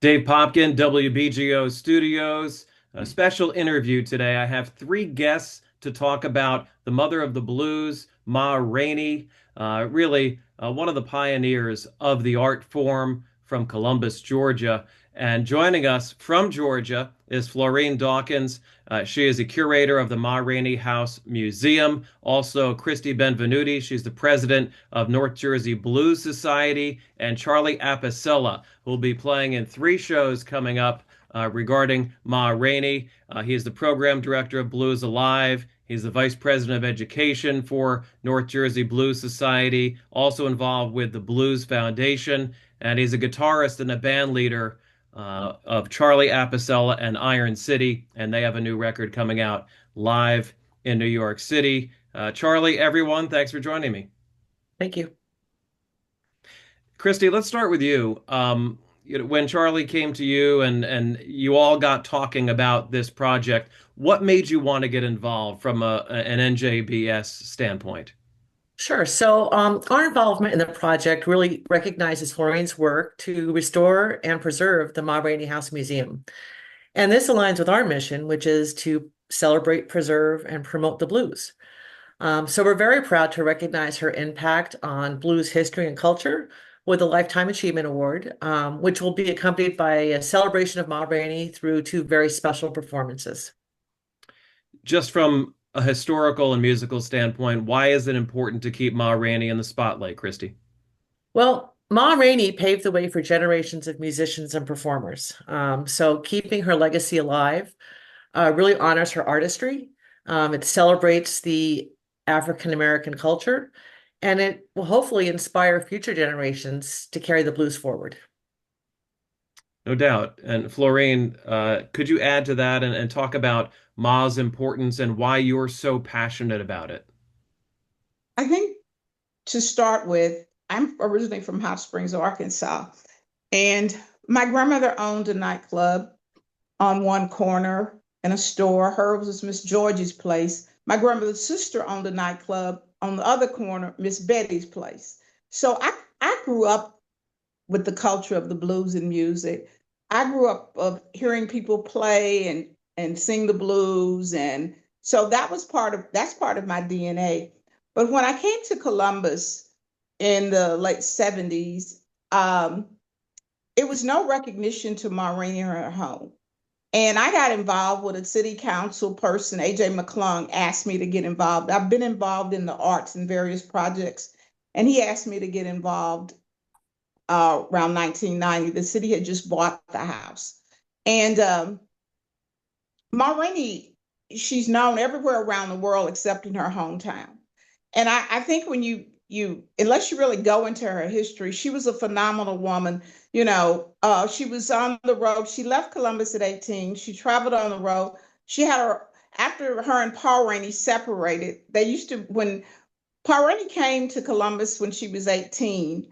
Dave Popkin, WBGO Studios. A special interview today. I have three guests to talk about the mother of the blues, Ma Rainey, really one of the pioneers of the art form from Columbus, Georgia. And joining us from Georgia is Florene Dawkins. She is a curator of the Ma Rainey House Museum. Also, Cristy Benvenutti. She's the president of North Jersey Blues Society. And Charlie Apicella, who will be playing in three shows coming up regarding Ma Rainey. He is the program director of Blues Alive. He's the vice president of education for North Jersey Blues Society, also involved with the Blues Foundation, and he's a guitarist and a band leader of Charlie Apicella and Iron City, and they have a new record coming out live in New York City. Charlie, everyone, thanks for joining me. Thank you. Cristy, let's start with you. When Charlie came to you and you all got talking about this project, what made you want to get involved from an NJBS standpoint? Sure. Our involvement in the project really recognizes Florene's work to restore and preserve the Ma Rainey House Museum. And this aligns with our mission, which is to celebrate, preserve, and promote the blues. So we're very proud to recognize her impact on blues history and culture with a Lifetime Achievement Award, which will be accompanied by a celebration of Ma Rainey through two very special performances. Just from a historical and musical standpoint, why is it important to keep Ma Rainey in the spotlight, Cristy? Well, Ma Rainey paved the way for generations of musicians and performers. So keeping her legacy alive really honors her artistry. It celebrates the African American culture, and it will hopefully inspire future generations to carry the blues forward. No doubt. And Florene, could you add to that and talk about Ma's importance and why you're so passionate about it? I think to start with, I'm originally from Hot Springs, Arkansas, and my grandmother owned a nightclub on one corner and a store. Hers was Miss Georgie's place. My grandmother's sister owned a nightclub on the other corner, Miss Betty's place. So I grew up with the culture of the blues and music. I grew up of hearing people play and sing the blues, and so that's part of my DNA. But when I came to Columbus in the late 70s, it was no recognition to Maureen in her home. And I got involved with a city council person, AJ McClung, asked me to get involved. I've been involved in the arts in various projects, and he asked me to get involved around 1990. The city had just bought the house. And Ma Rainey, she's known everywhere around the world except in her hometown. And I think when you unless you really go into her history, she was a phenomenal woman. She was on the road. She left Columbus at 18. She traveled on the road. She had her after her and Paul Rainey separated. They used to when Paul Rainey came to Columbus when she was 18.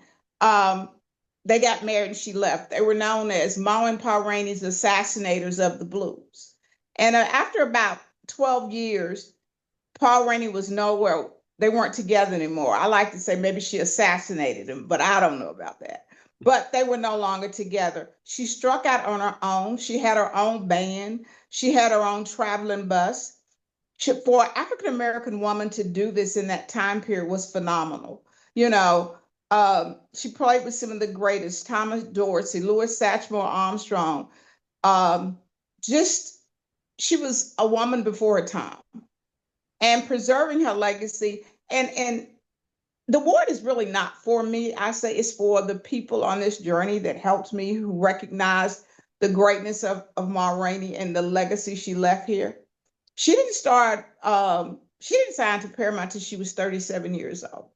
They got married and she left. They were known as Ma and Paul Rainey's assassinators of the blues. And after about 12 years, Paul Rainey was nowhere. They weren't together anymore. I like to say maybe she assassinated him, but I don't know about that. But they were no longer together. She struck out on her own. She had her own band. She had her own traveling bus. For an African American woman to do this in that time period was phenomenal. She played with some of the greatest: Thomas Dorsey, Louis Satchmo Armstrong. Um, just she was a woman before her time, and preserving her legacy. And the award is really not for me. I say it's for the people on this journey that helped me, who recognize the greatness of Ma Rainey and the legacy she left here. She didn't sign to Paramount until she was 37 years old.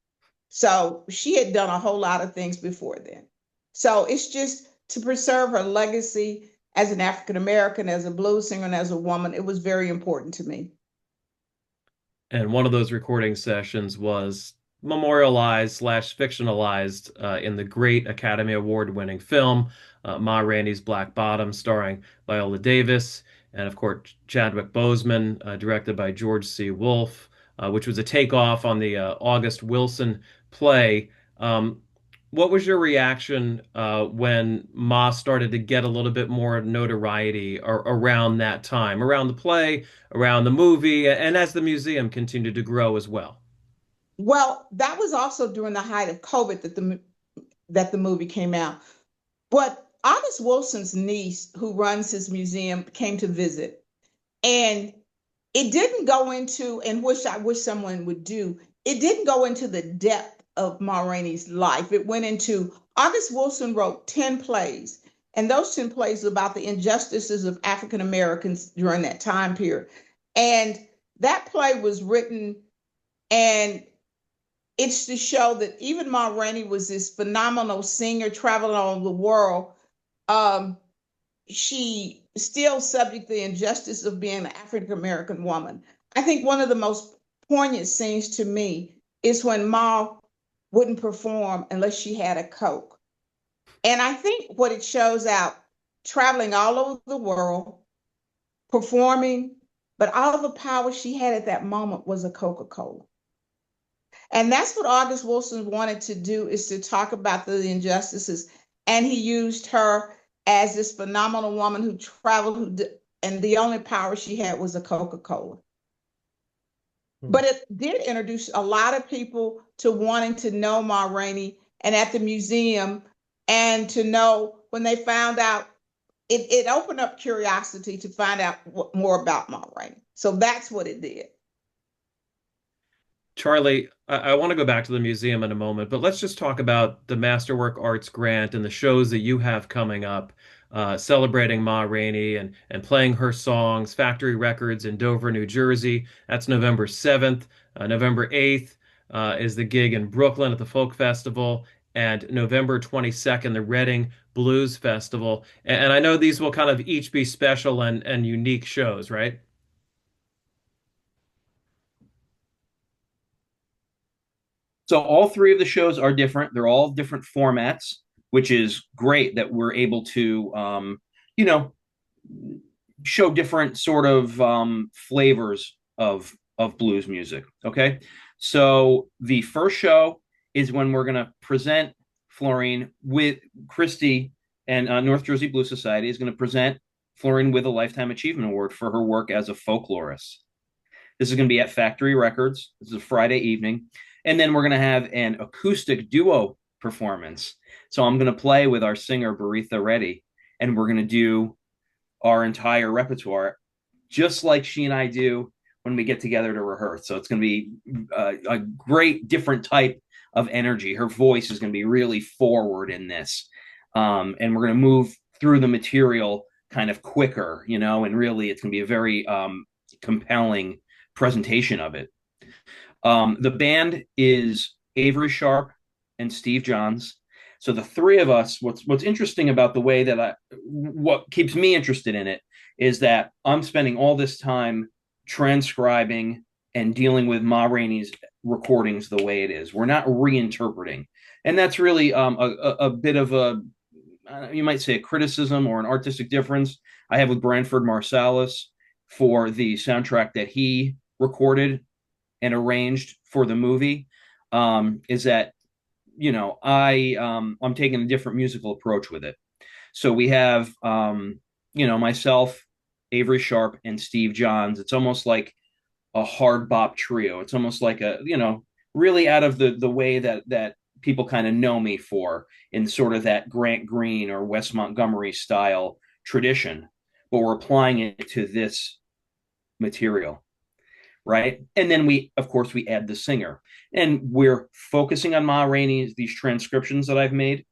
So she had done a whole lot of things before then. So it's just to preserve her legacy as an African American, as a blues singer, and as a woman. It was very important to me. And one of those recording sessions was memorialized slash fictionalized in the great Academy Award winning film Ma Rainey's Black Bottom, starring Viola Davis and, of course, Chadwick Boseman, directed by George C. Wolfe, which was a takeoff on the August Wilson play. What was your reaction when Ma started to get a little bit more notoriety around that time, around the play, around the movie, and as the museum continued to grow as well? Well, that was also during the height of COVID that the movie came out. But August Wilson's niece, who runs his museum, came to visit, and it didn't go into, and which I wish someone would do. It didn't go into the depth of Ma Rainey's life. It went into August Wilson wrote 10 plays, and those 10 plays are about the injustices of African Americans during that time period. And that play was written, and it's to show that even Ma Rainey was this phenomenal singer traveling all over the world. Um, she still subject the injustice of being an African American woman. I think one of the most poignant scenes to me is when Ma wouldn't perform unless she had a Coke. And I think what it shows out, traveling all over the world, performing, but all the power she had at that moment was a Coca-Cola. And that's what August Wilson wanted to do, is to talk about the injustices. And he used her as this phenomenal woman who traveled, and the only power she had was a Coca-Cola. But it did introduce a lot of people to wanting to know Ma Rainey, and at the museum, and to know when they found out, it opened up curiosity to find out more about Ma Rainey. So that's what it did. Charlie, I want to go back to the museum in a moment, but let's just talk about the Masterwork Arts Grant and the shows that you have coming up, celebrating Ma Rainey and playing her songs. Factory Records in Dover, New Jersey. That's November 7th. November 8th is the gig in Brooklyn at the Folk Festival. And November 22nd, the Reading Blues Festival. And I know these will kind of each be special and unique shows, right? So all three of the shows are different. They're all different formats, which is great that we're able to, you know, show different sort of flavors of blues music. Okay, so the first show is when we're going to present Florene with Cristy, and North Jersey Blues Society is going to present Florene with a Lifetime Achievement Award for her work as a folklorist. This is going to be at Factory Records. This is a Friday evening. And then we're going to have an acoustic duo performance. So I'm going to play with our singer, Baritha Reddy, and we're going to do our entire repertoire just like she and I do when we get together to rehearse. So it's going to be a great different type of energy. Her voice is going to be really forward in this. And we're going to move through the material kind of quicker, you know, and really it's going to be a very compelling presentation of it. The band is Avery Sharp and Steve Johns. So the three of us, what's interesting about the way that what keeps me interested in it is that I'm spending all this time transcribing and dealing with Ma Rainey's recordings the way it is. We're not reinterpreting. And that's really a bit of a, you might say, a criticism or an artistic difference I have with Branford Marsalis for the soundtrack that he recorded and arranged for the movie, is that, you know, I'm taking a different musical approach with it. So we have, you know, myself, Avery Sharp, and Steve Johns. It's almost like a hard bop trio. It's almost like a, you know, really out of the way that people kind of know me for, in sort of that Grant Green or Wes Montgomery style tradition, but we're applying it to this material. Right. And then of course, we add the singer, and we're focusing on Ma Rainey's, these transcriptions that I've made.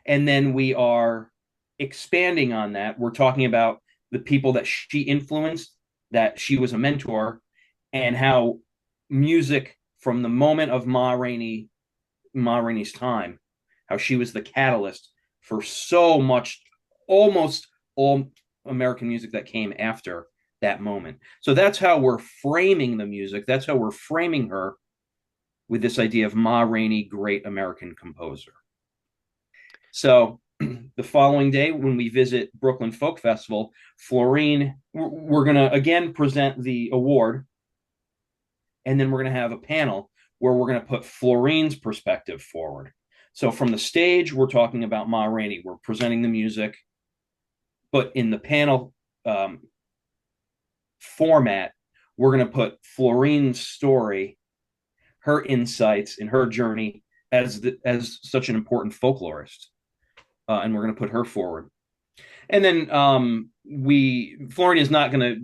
And then we are expanding on that. We're talking about the people that she influenced, that she was a mentor, and how music from the moment of Ma Rainey's time, how she was the catalyst for so much, almost all American music that came after that moment. So that's how we're framing the music. That's how we're framing her, with this idea of Ma Rainey, great American composer. So the following day, when we visit Brooklyn Folk Festival, Florene, we're going to again present the award. And then we're going to have a panel where we're going to put Florene's perspective forward. So from the stage, we're talking about Ma Rainey. We're presenting the music, but in the panel format, we're going to put Florene's story, her insights, and her journey as such an important folklorist, and we're going to put her forward. And then Florene is not gonna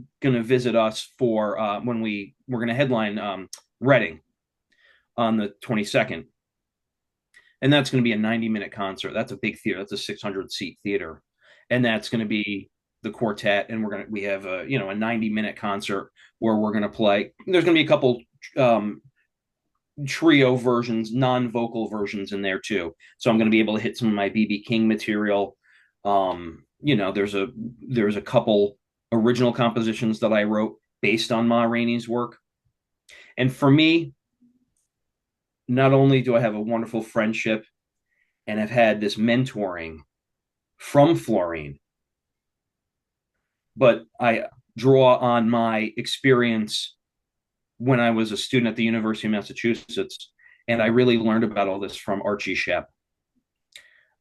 visit us for when we're gonna headline Reading on the 22nd, and that's going to be a 90-minute concert. That's a big theater. That's a 600-seat theater, and that's going to be the quartet. And we have a 90-minute concert where we're going to play. There's going to be a couple trio versions, non-vocal versions in there too. So I'm going to be able to hit some of my BB King material. There's a couple original compositions that I wrote based on Ma Rainey's work. And for me, not only do I have a wonderful friendship and have had this mentoring from Florene, but I draw on my experience when I was a student at the University of Massachusetts, and I really learned about all this from Archie Shepp.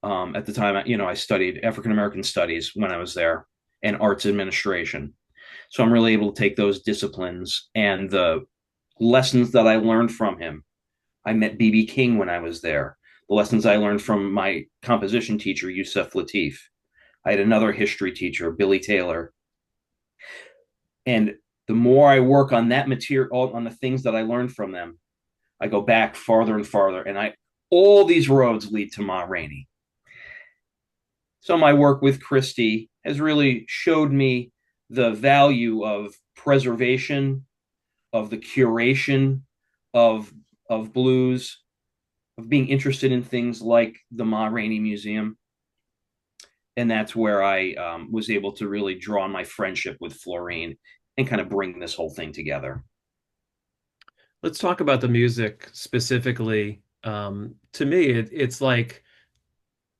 At the time, I studied African American studies when I was there and arts administration. So I'm really able to take those disciplines and the lessons that I learned from him. I met BB King when I was there. The lessons I learned from my composition teacher, Yusef Latif. I had another history teacher, Billy Taylor. And the more I work on that material, on the things that I learned from them, I go back farther and farther. And all these roads lead to Ma Rainey. So my work with Cristy has really showed me the value of preservation, of the curation of blues, of being interested in things like the Ma Rainey Museum. And that's where I was able to really draw on my friendship with Florene and kind of bring this whole thing together. Let's talk about the music specifically. To me, it's like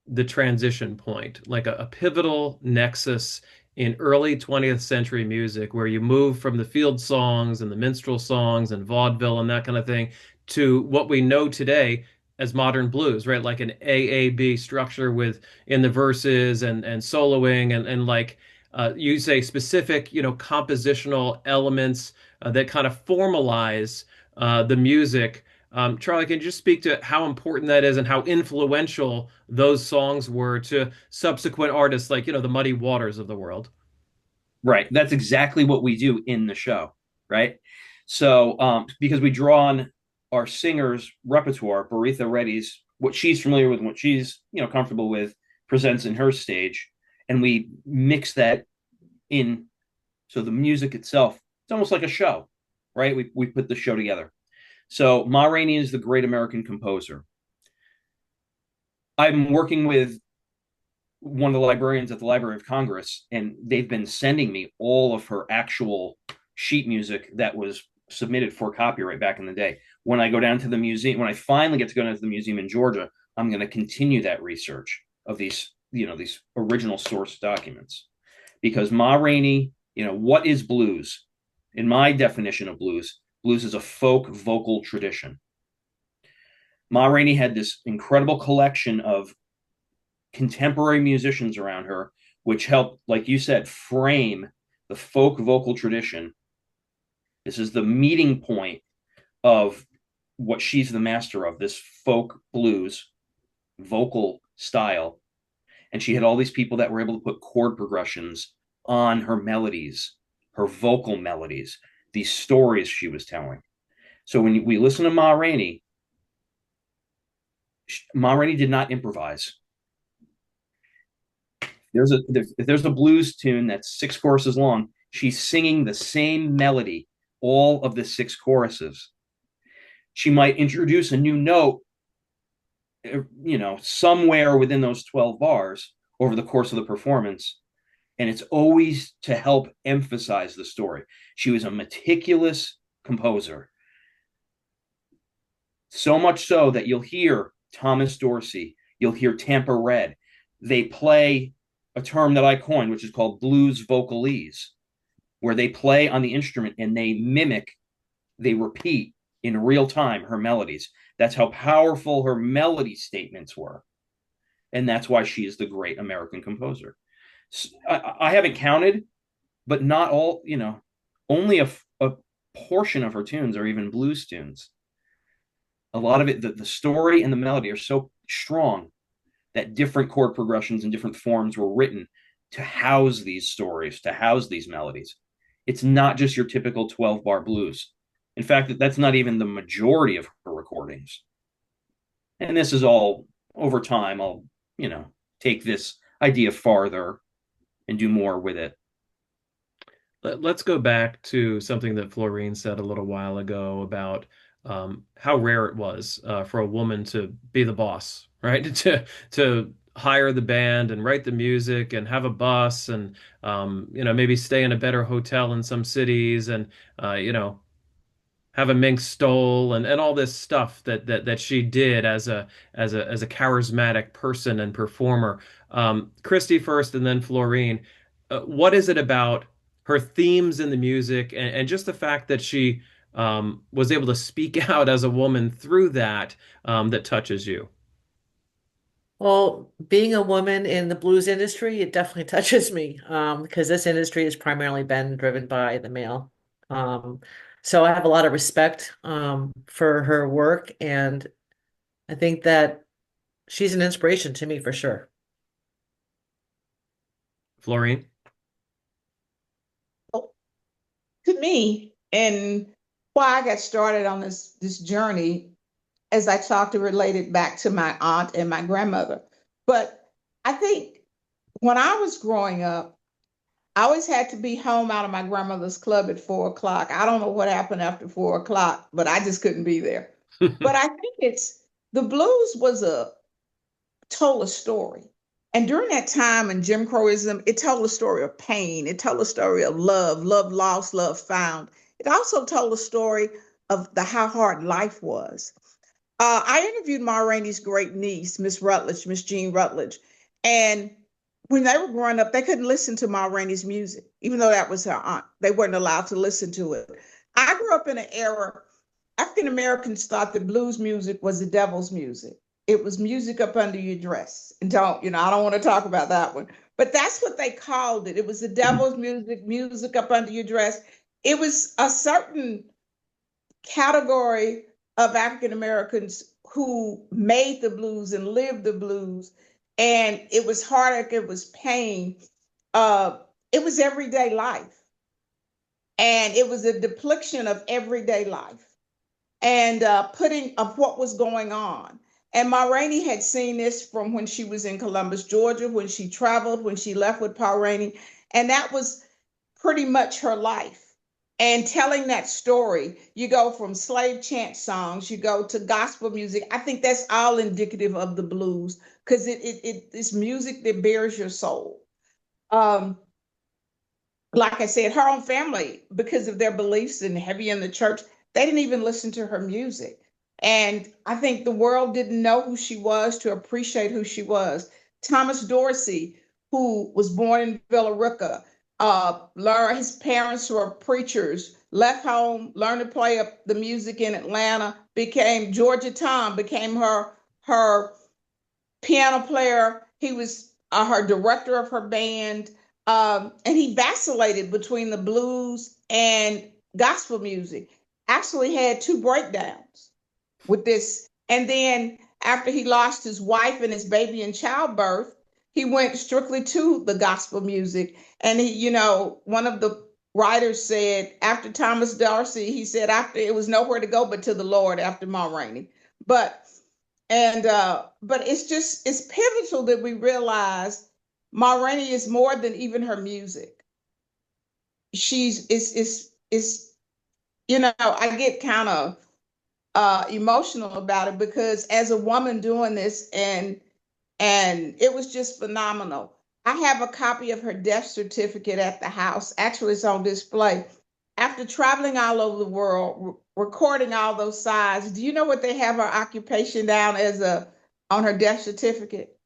the transition point, like a pivotal nexus in early 20th century music, where you move from the field songs and the minstrel songs and vaudeville and that kind of thing to what we know today as modern blues, right? Like an AAB structure with in the verses and soloing and like you say specific, compositional elements that kind of formalize the music. Charlie, can you just speak to how important that is and how influential those songs were to subsequent artists like, the Muddy Waters of the world? Right. That's exactly what we do in the show. Right. So because we draw on our singer's repertoire, Baritha Reddy's, what she's familiar with, what she's, comfortable with, presents in her stage, and we mix that in. So the music itself, it's almost like a show, right? We put the show together. So Ma Rainey is the great American composer. I'm working with one of the librarians at the Library of Congress, and they've been sending me all of her actual sheet music that was submitted for copyright back in the day. When I go down to the museum, when I finally get to go down to the museum in Georgia, I'm going to continue that research of these original source documents. Because Ma Rainey, what is blues? In my definition of blues, blues is a folk vocal tradition. Ma Rainey had this incredible collection of contemporary musicians around her, which helped, like you said, frame the folk vocal tradition. This is the meeting point of what she's the master of, this folk blues vocal style. And she had all these people that were able to put chord progressions on her melodies, her vocal melodies, these stories she was telling. So when we listen to Ma Rainey did not improvise. If there's a blues tune that's 6 choruses long, she's singing the same melody, all of the 6 choruses. She might introduce a new note, somewhere within those 12 bars over the course of the performance. And it's always to help emphasize the story. She was a meticulous composer. So much so that you'll hear Thomas Dorsey, you'll hear Tampa Red. They play a term that I coined, which is called blues vocalese, where they play on the instrument and they mimic, they repeat in real time, her melodies. That's how powerful her melody statements were. And that's why she is the great American composer. I haven't counted, but not all, only a portion of her tunes are even blues tunes. A lot of it, the story and the melody are so strong that different chord progressions and different forms were written to house these stories, to house these melodies. It's not just your typical 12-bar blues. In fact, that's not even the majority of her recordings. And this is all over time. I'll, take this idea farther and do more with it. Let's go back to something that Florene said a little while ago about how rare it was for a woman to be the boss, right? To hire the band and write the music and have a bus and maybe stay in a better hotel in some cities and have a mink stole and all this stuff that she did as a charismatic person and performer. Cristy first and then Florene. What is it about her themes in the music and just the fact that she was able to speak out as a woman through that that touches you? Well, being a woman in the blues industry, it definitely touches me because this industry has primarily been driven by the male. Um, so I have a lot of respect for her work, and I think that she's an inspiration to me for sure. Florene? To me, and why I got started on this journey, as I talked to related back to my aunt and my grandmother. But I think when I was growing up, I always had to be home out of my grandmother's club at 4 o'clock. I don't know what happened after 4 o'clock, but I just couldn't be there. But I think it's the blues was told a story. And during that time in Jim Crowism, it told a story of pain. It told a story of love, love lost, love found. It also told a story of how hard life was. I interviewed Ma Rainey's great niece, Miss Rutledge, Miss Jean Rutledge, and when they were growing up, they couldn't listen to Ma Rainey's music, even though that was her aunt. They weren't allowed to listen to it. I grew up in an era African Americans thought that blues music was the devil's music. It was music up under your dress. And I don't want to talk about that one, but that's what they called it. It was the devil's music, music up under your dress. It was a certain category of African Americans who made the blues and lived the blues. And it was heartache, it was pain, it was everyday life. And it was a depiction of everyday life and putting of what was going on. And Ma Rainey had seen this from when she was in Columbus, Georgia, when she traveled, when she left with Pa Rainey. And that was pretty much her life. And telling that story, you go from slave chant songs, you go to gospel music. I think that's all indicative of the blues because it's music that bears your soul. Um, like I said, her own family, because of their beliefs and heavy in the church, they didn't even listen to her music. And I think the world didn't know who she was to appreciate who she was. Thomas Dorsey, who was born in Villa Rica, learned his parents were preachers, left home, learned to play the music in Atlanta, became Georgia Tom, became her piano player. He was her director of her band. And he vacillated between the blues and gospel music. Actually had two breakdowns with this. And then after he lost his wife and his baby in childbirth, he went strictly to the gospel music. And one of the writers said after Thomas Dorsey, he said after it was nowhere to go but to the Lord after Ma Rainey. But it's pivotal that we realize Ma Rainey is more than even her music. She's is I get kind of emotional about it because as a woman doing this and it was just phenomenal. I have a copy of her death certificate at the house. Actually, it's on display. After traveling all over the world, recording all those sides, do you know what they have her occupation down as on her death certificate?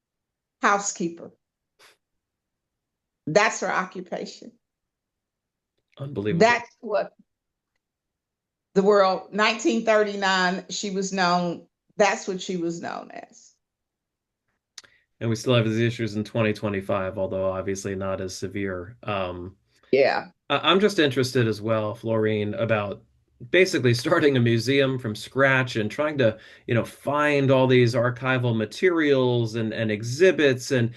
Housekeeper. That's her occupation. Unbelievable. That's what the world. 1939, she was known, that's what she was known as. And we still have these issues in 2025, although obviously not as severe. Yeah. I'm just interested as well, Florene, about basically starting a museum from scratch and trying to, find all these archival materials and exhibits and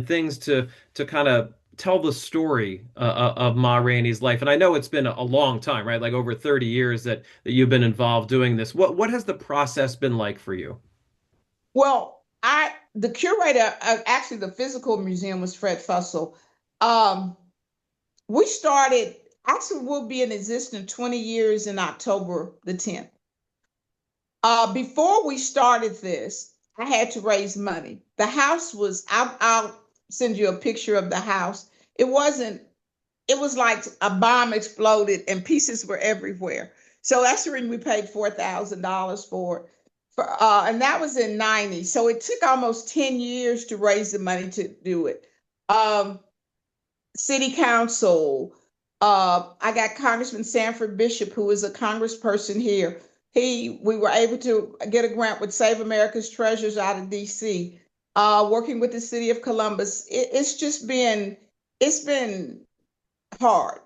things to kind of tell the story of Ma Rainey's life. And I know it's been a long time, right? Like over 30 years that you've been involved doing this. What has the process been like for you? Well, the curator, actually the physical museum was Fred Fussell. Um, we started, actually we'll be in existence 20 years in October the 10th. Before we started this, I had to raise money. The house was, I'll send you a picture of the house. It wasn't, it was like a bomb exploded and pieces were everywhere. So that's the reason we paid $4,000 for it. And that was in 90. So it took almost 10 years to raise the money to do it. Um, City Council, I got Congressman Sanford Bishop, who is a congressperson here. We were able to get a grant with Save America's Treasures out of DC, working with the city of Columbus. It's been hard.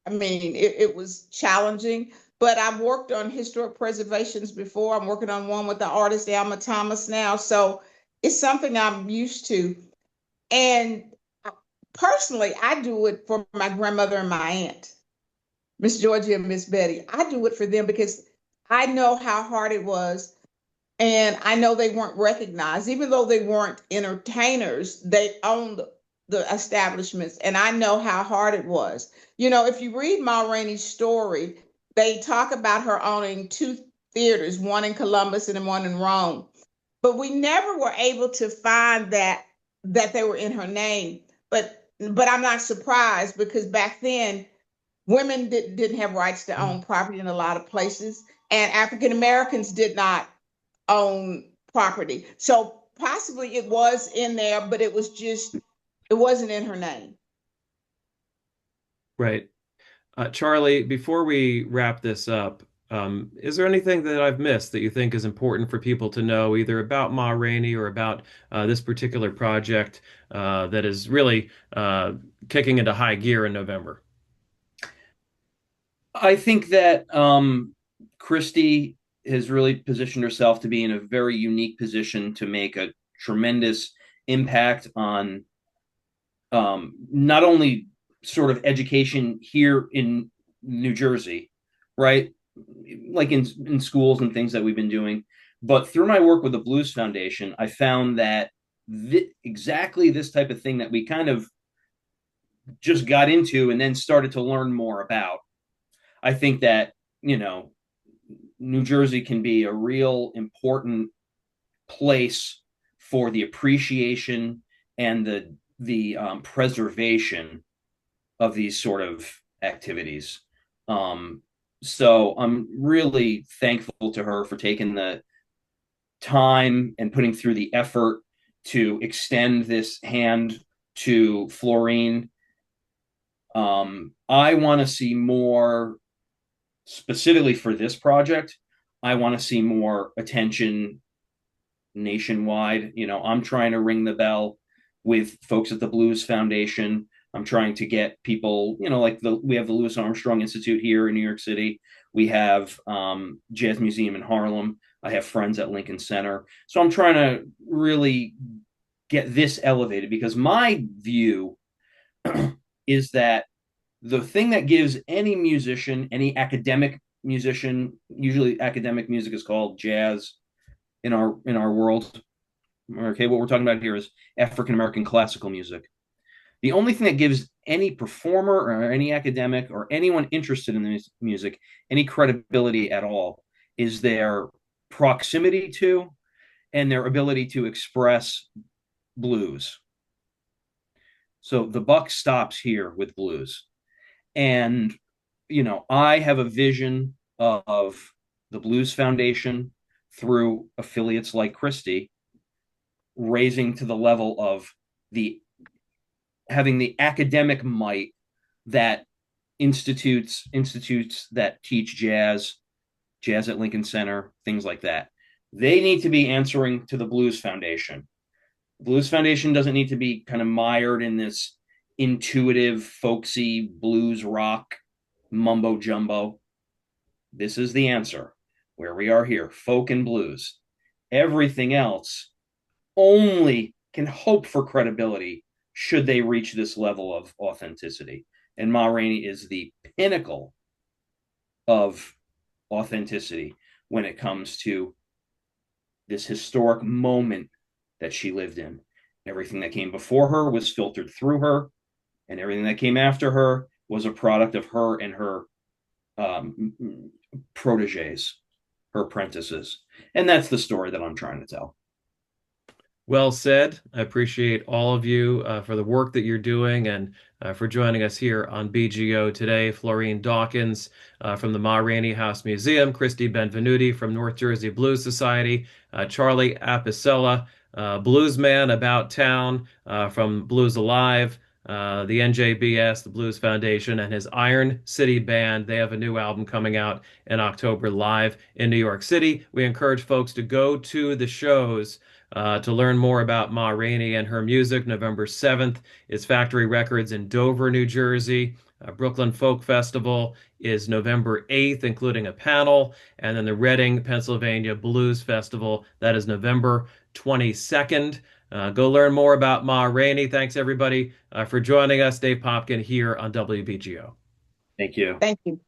I mean, it was challenging, but I've worked on historic preservations before. I'm working on one with the artist Alma Thomas now. So it's something I'm used to. And personally, I do it for my grandmother and my aunt, Miss Georgia and Miss Betty. I do it for them because I know how hard it was. And I know they weren't recognized, even though they weren't entertainers, they owned the establishments. And I know how hard it was. If you read Ma Rainey's story, they talk about her owning two theaters, one in Columbus and one in Rome. But we never were able to find that they were in her name. But I'm not surprised because back then women didn't have rights to own property in a lot of places, and African Americans did not own property. So possibly it was in there, but it wasn't in her name. Right. Charlie, before we wrap this up, is there anything that I've missed that you think is important for people to know, either about Ma Rainey or about this particular project that is really kicking into high gear in November? I think that Cristy has really positioned herself to be in a very unique position to make a tremendous impact on not only sort of education here in New Jersey, right? Like in schools and things that we've been doing. But through my work with the Blues Foundation, I found that exactly this type of thing that we kind of just got into and then started to learn more about. I think that, New Jersey can be a real important place for the appreciation and the preservation of these sort of activities. So I'm really thankful to her for taking the time and putting through the effort to extend this hand to Florene. I want to see more, specifically for this project. I want to see more attention nationwide. I'm trying to ring the bell with folks at the Blues Foundation. I'm trying to get people, like we have the Louis Armstrong Institute here in New York City. We have Jazz Museum in Harlem. I have friends at Lincoln Center. So I'm trying to really get this elevated because my view is that the thing that gives any musician, any academic musician, usually academic music is called jazz in our world. Okay, what we're talking about here is African American classical music. The only thing that gives any performer or any academic or anyone interested in the music any credibility at all is their proximity to and their ability to express blues. So the buck stops here with blues. And, I have a vision of the Blues Foundation through affiliates like Cristy raising to the level of having the academic might that institutes that teach jazz Jazz at Lincoln Center, things like that. They need to be answering to the Blues Foundation. The Blues Foundation doesn't need to be kind of mired in this intuitive, folksy blues rock mumbo jumbo. This is the answer where we are here, folk and blues. Everything else only can hope for credibility should they reach this level of authenticity. And Ma Rainey is the pinnacle of authenticity when it comes to this historic moment that she lived in. Everything that came before her was filtered through her, and everything that came after her was a product of her and her proteges, her apprentices. And that's the story that I'm trying to tell. Well said. I appreciate all of you for the work that you're doing and for joining us here on BGO today. Florene Dawkins from the Ma Rainey House Museum, Cristy Benvenutti from North Jersey Blues Society, Charlie Apicella, blues man about town from Blues Alive, the NJBS, the Blues Foundation, and his Iron City Band. They have a new album coming out in October live in New York City. We encourage folks to go to the shows to learn more about Ma Rainey and her music. November 7th is Factory Records in Dover, New Jersey. Brooklyn Folk Festival is November 8th, including a panel. And then the Reading, Pennsylvania Blues Festival, that is November 22nd. Go learn more about Ma Rainey. Thanks, everybody, for joining us. Dave Popkin here on WBGO. Thank you. Thank you.